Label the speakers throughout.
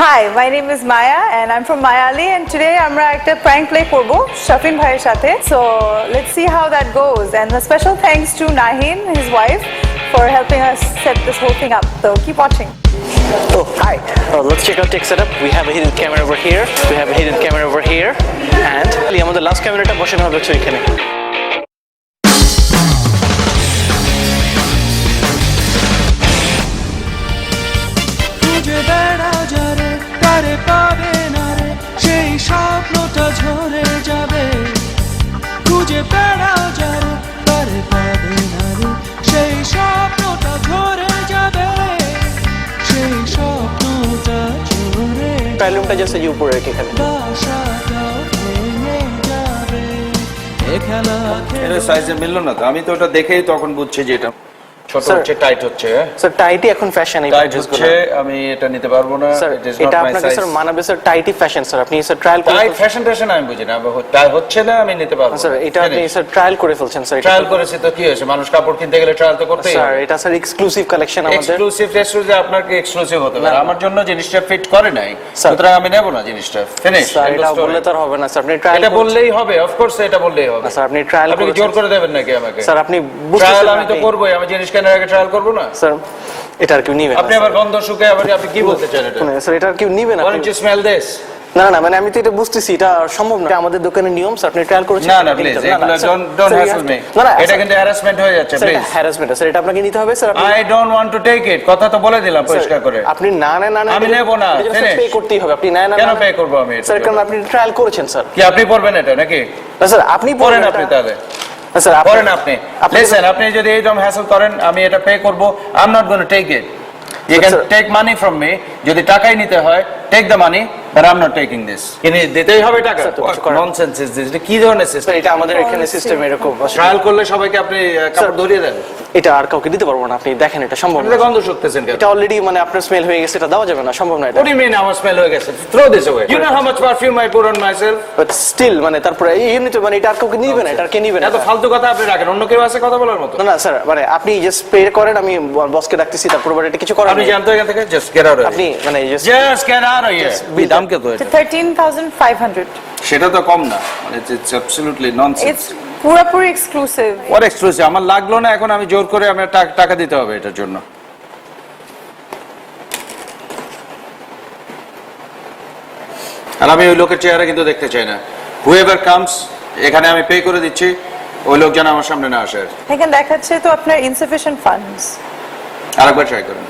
Speaker 1: Hi, my name is Maya and I'm from Mayali and today আমরা একটা prank play করব শাফিন ভাইয়ের সাথে. So let's see how that goes and a special thanks to Nahin, his wife, for helping us set this whole thing up. So keep watching.
Speaker 2: Oh, hi. Let's check out tech setup. We have a hidden camera over here. We have a hidden camera over here. And আমাদের last cameraটা বসানো হবে হচ্ছে এখানে.
Speaker 3: তারে পাবে না রে সেই স্বপ্নটা ঝরে যাবে খুঁজে বেড়াও যারে তারে পাবে না রে সেই স্বপ্নটা ঝরে যাবে সেই স্বপ্নটা ঝরে
Speaker 2: ট্রায়ালরুমটা জাস্ট এই উপরে রেখে এখানে
Speaker 3: বাসাটাও ভেঙে যাবে এ খেলা
Speaker 4: এর সাইজে মিললো না তো আমি তো ওটা দেখেই তখন বুঝছি যে এটা ছোট হচ্ছে টাইট হচ্ছে
Speaker 2: স্যার টাইটই এখন ফ্যাশন এই
Speaker 4: টাইট হচ্ছে আমি এটা নিতে পারবো না
Speaker 2: স্যার
Speaker 4: ইট ইজ
Speaker 2: এটা
Speaker 4: নট মাই
Speaker 2: আপনাকে
Speaker 4: সাইজ
Speaker 2: স্যার মানাবে স্যার টাইটই ফ্যাশন স্যার আপনি স্যার ট্রায়াল করে
Speaker 4: টাইট ফ্যাশন আমি বুঝি না টাই হচ্ছে না আমি নিতে পারবো
Speaker 2: স্যার এটা আপনি স্যার ট্রায়াল করে ফেলছেন স্যার
Speaker 4: ট্রায়াল করেছে তো কি হয়েছে মানুষ কাপড় কিনতে গেলে ট্রায়াল তো করতেই
Speaker 2: স্যার এটা স্যার এক্সক্লুসিভ কালেকশন আমাদের
Speaker 4: এক্সক্লুসিভ আপনাকে এক্সক্লুসিভ হতে পারে আমার জন্য জিনিসটা ফিট করে নাই সুতরাং আমি নেব না জিনিসটা ফিনিশ
Speaker 2: স্যার এটা বললে তো আর হবে না স্যার আপনি ট্রায়াল
Speaker 4: এটা বললেই হবে অফ কোর্স এটা বললেই হবে
Speaker 2: স্যার আপনি ট্রায়াল
Speaker 4: আপনি জোর করে দেবেন নাকি আমাকে
Speaker 2: স্যার আপনি
Speaker 4: ট্রায়াল আমি তো করবই আমি জিনিস কেনার আগে ট্রায়াল করব না
Speaker 2: স্যার এটা আর কেউ নিবে না
Speaker 4: আপনি আবার গন্ধ শুকে আপনি কি বলতে চান এটা
Speaker 2: স্যার এটা আর কেউ নিবে না
Speaker 4: Why don't you smell this?
Speaker 2: না না মানে আমি তো এটা বুঝতেছি এটা সম্ভব না আমাদের দোকানের নিয়ম স্যার আপনি ট্রায়াল করেছেন
Speaker 4: না না প্লিজ এগুলো don't hassle me এটা কিন্তু হ্যারাসমেন্ট হয়ে যাচ্ছে
Speaker 2: স্যার
Speaker 4: প্লিজ
Speaker 2: হ্যারাসমেন্ট স্যার এটা আপনাকে নিতে হবে স্যার আপনি
Speaker 4: I don't want to take it কথা তো বলে দিলাম পরিষ্কার করে
Speaker 2: আপনি না না না
Speaker 4: আমি নেব না ফিনিশ
Speaker 2: পে করতেই হবে আপনি না না
Speaker 4: কেন পে করব আমি এটা
Speaker 2: স্যার কারণ আপনি ট্রায়াল করেছেন স্যার
Speaker 4: কি আপনি পড়বেন এটা নাকি
Speaker 2: না স্যার আপনি
Speaker 4: পড়েন আপনি তাহলে
Speaker 2: স্যার
Speaker 4: পড়েন আপনি লিসেন আপনি যদি এইরকম হ্যাসল করেন আমি এটা পে করব I am not gonna take it You can take money from me যদি টাকাই নিতে হয় take the money but I'm not taking this কিনে দিতেই হবে টাকা ননসেন্স ইজ দিস কি ধরনের সিস্টেম
Speaker 2: এটা আমাদের এখানে সিস্টেম এরকম
Speaker 4: ট্রায়াল করলে সবাইকে আপনি কাপড় ধরিয়ে দেন
Speaker 2: এটা আর কাউকে দিতে পারবো না আপনি দেখেন এটা সম্ভব না
Speaker 4: আপনি গন্ধ শুকতেছেন কেন
Speaker 2: এটা অলরেডি মানে আপনার স্মেল হয়ে গেছে এটা দেওয়া যাবে না সম্ভব না এটা
Speaker 4: What do you mean আমার স্মেল হয়ে গেছে throw this away you know how much perfume I put on myself
Speaker 2: but still মানে তারপরে এমনিতে মানে এটা আর কাউকে নিবে না এটা আর কে নিবে না
Speaker 4: এত ফালতু কথা আপনি রাখেন অন্য কেউ আছে কথা বলার মতো
Speaker 2: না না স্যার মানে আপনি জাস্ট পে করেন আমি বসকে ডাকতেছি তারপর এটা কিছু করেন
Speaker 4: আপনি জানতো এখান থেকে just get out of
Speaker 2: আপনি মানে
Speaker 4: just get out of here দাম কত এটা
Speaker 1: 13,500.
Speaker 4: সেটা তো কম না মানে it's absolutely nonsense
Speaker 1: It's পুরোপুরি exclusive.
Speaker 4: what exclusive আমার লাগলো না এখন আমি জোর করে আমার টাকা দিতে হবে এটার জন্য আর আমি ওই লোকের চেহারা কিন্তু দেখতে চাই না whoever comes এখানে আমি পে করে দিচ্ছি ওই লোক যেন আমার সামনে না আসে
Speaker 1: এখানে দেখাচ্ছে তো আপনার insufficient funds.
Speaker 4: আরেকবার ট্রাই করুন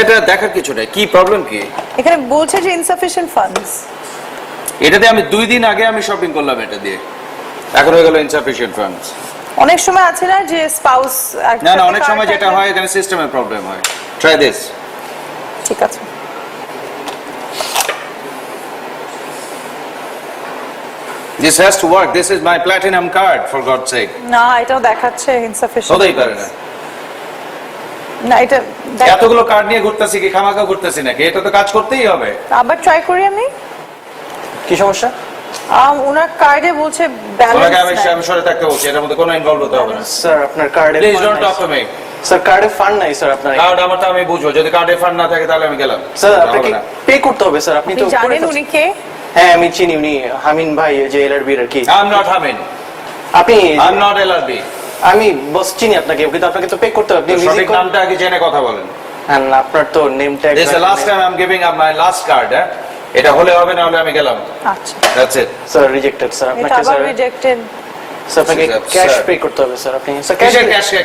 Speaker 4: এটা দেখার কিছু নেই কি প্রবলেম কি
Speaker 1: এখানে বলছে যে insufficient funds.
Speaker 4: এটাতে আমি 2 দিন আগে আমি শপিং করলাম এটা দিয়ে এখন হয়ে গেল ইনসাফিশিয়েন্ট ফান্ডস
Speaker 1: অনেক সময় আছে না যে স্পাউস
Speaker 4: না না অনেক সময় যেটা হয় এখানে সিস্টেমের প্রবলেম হয় ট্রাই দিস
Speaker 1: ঠিক আছে
Speaker 4: This has to work. This is my platinum card, for God's sake.
Speaker 1: না এটাও দেখাচ্ছে insufficient.
Speaker 4: হতেই পারে না
Speaker 1: না এটা
Speaker 4: এতগুলো কার্ড নিয়ে ঘুরতেছি কি খামাখা ঘুরতেছি নাকি এটা তো কাজ করতেই হবে
Speaker 1: আবার ট্রাই করি আমি
Speaker 2: কি সমস্যা
Speaker 1: ওনার কার্ডে বলছে
Speaker 4: ওনাকে আমি
Speaker 1: ব্যালেন্স
Speaker 4: সরে থাকতে বলছি এটার মধ্যে কোনো ইনভলভ হতে হবে না
Speaker 2: স্যার আপনার কার্ডে
Speaker 4: please don't talk to me
Speaker 2: sir কার্ডে ফান্ড নাই স্যার আপনার
Speaker 4: কার্ড আমারটা আমি বুঝবো যদি কার্ডে ফান্ড না থাকে তাহলে আমি গেলাম
Speaker 2: স্যার আপনাকে পে করতে হবে স্যার আপনি তো
Speaker 1: জানেন উনি কে
Speaker 2: হ্যাঁ আমি চিনি উনি হামিন ভাই যে এলআরবি এর কি
Speaker 4: আই এম নট হামিন
Speaker 2: আপনি
Speaker 4: আই এম নট এলআরবি
Speaker 2: আমি বস চিনি আপনাকে কিন্তু আপনাকে তো পে করতে হবে আপনি
Speaker 4: সঠিক
Speaker 2: মিউজিক
Speaker 4: নামটা আগে জেনে কথা বলেন
Speaker 2: হ্যাঁ আপনার তো name tag
Speaker 4: This is the last time I'm giving up my last card এটা হলে হবে না হলে আমি গেলাম
Speaker 1: আচ্ছা
Speaker 4: that's it
Speaker 2: sir rejected sir
Speaker 1: এটা
Speaker 2: আপনাকে
Speaker 1: আবার
Speaker 2: স্যার
Speaker 1: রিজেক্টেড
Speaker 2: স্যার আপনাকে
Speaker 4: Sir,
Speaker 2: ক্যাশ
Speaker 4: sir.
Speaker 2: পে করতে হবে স্যার আপনি স্যার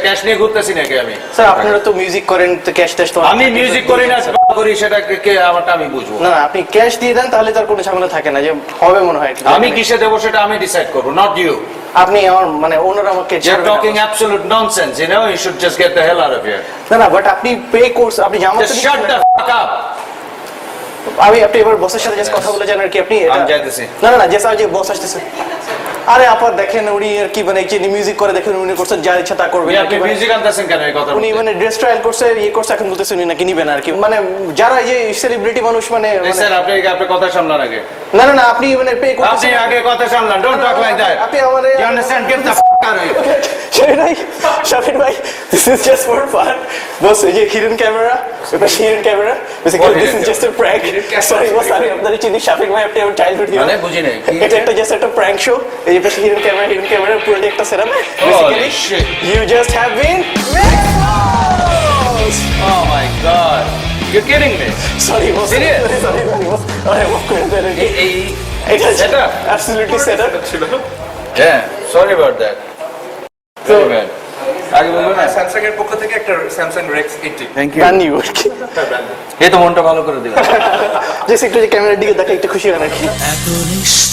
Speaker 4: ক্যাশ নিয়ে ঘুরতেছি নাকি আমি
Speaker 2: স্যার আপনারা তো মিউজিক করেন তো ক্যাশ টেস্ট তো
Speaker 4: আমি মিউজিক করি না করি সেটা কে আমারটা আমি বুঝবো
Speaker 2: না না আপনি ক্যাশ দিয়ে দেন তাহলে তার কোনো ঝামেলা থাকে না যে হবে মনে হয়
Speaker 4: আমি কিসে দেবো সেটা আমি ডিসাইড করব নট ইউ
Speaker 2: আপনি আমার মানে ওনার আমাকে
Speaker 4: You're talking absolute nonsense, you know? You should just get the hell out of here.
Speaker 2: না না বাট আপনি পে কোর্স আপনি জামা
Speaker 4: Just shut the fuck up.
Speaker 2: আপনি এবার বসের সাথে জাস্ট কথা বলে যান আর কি আপনি
Speaker 4: আমি যাইতেছি।
Speaker 2: না না না জাস্ট যে বস আসতেছে আরে আপা দেখেন উনি আর কি মানে যে মিউজিক করে দেখেন উনি করছেন যা ইচ্ছা তা করবেন
Speaker 4: আপনি মিউজিক আনতেছেন কেন এই কথা
Speaker 2: উনি মানে ড্রেস ট্রায়াল করছে করছে এখন বলতেছেন উনি নাকি নিবেন আর কি মানে যারা এই যে সেলিব্রিটি মানুষ মানে
Speaker 4: স্যার আপনি কথা সামলান আগে
Speaker 2: না না না আপনি মানে পে করতেছেন
Speaker 4: আপনি আগে কথা সামলান ডোন্ট টক লাইক দ্যাট
Speaker 2: আপনি আমারে
Speaker 4: You understand? Get the
Speaker 2: Shafin ভাই, this is just for fun. বস এই যে হিডেন ক্যামেরা, এটা hidden camera. Basically this is just a prank. Sorry বস, আমি আপনাদের চিনি, শাফিন ভাই আপনি আমার চাইল্ডহুড হিরো।
Speaker 4: মানে বুঝি নাই
Speaker 2: এটা একটা জাস্ট একটা প্র্যাঙ্ক শো। এই যে হিডেন ক্যামেরা পুরোটা একটা setup. Basically
Speaker 4: shit.
Speaker 2: you just have been
Speaker 4: Oh my god. You're kidding me.
Speaker 2: sorry boss.
Speaker 4: Serious?
Speaker 2: Sorry boss. I walk করে দেন। এটা
Speaker 4: setup?
Speaker 2: absolutely setup.
Speaker 4: Yeah, sorry about that. Very bad. আগে বলবো না।
Speaker 5: Samsung এর পক্ষ থেকে একটা Samsung Rex 80
Speaker 4: Thank you.
Speaker 2: brand new।
Speaker 4: এই তো মনটা ভালো করে দিলাম।
Speaker 2: জাস্ট একটু ক্যামেরার দিকে দেখে একটু খুশি হন আর কি।
Speaker 3: এত নিঃশ্বাস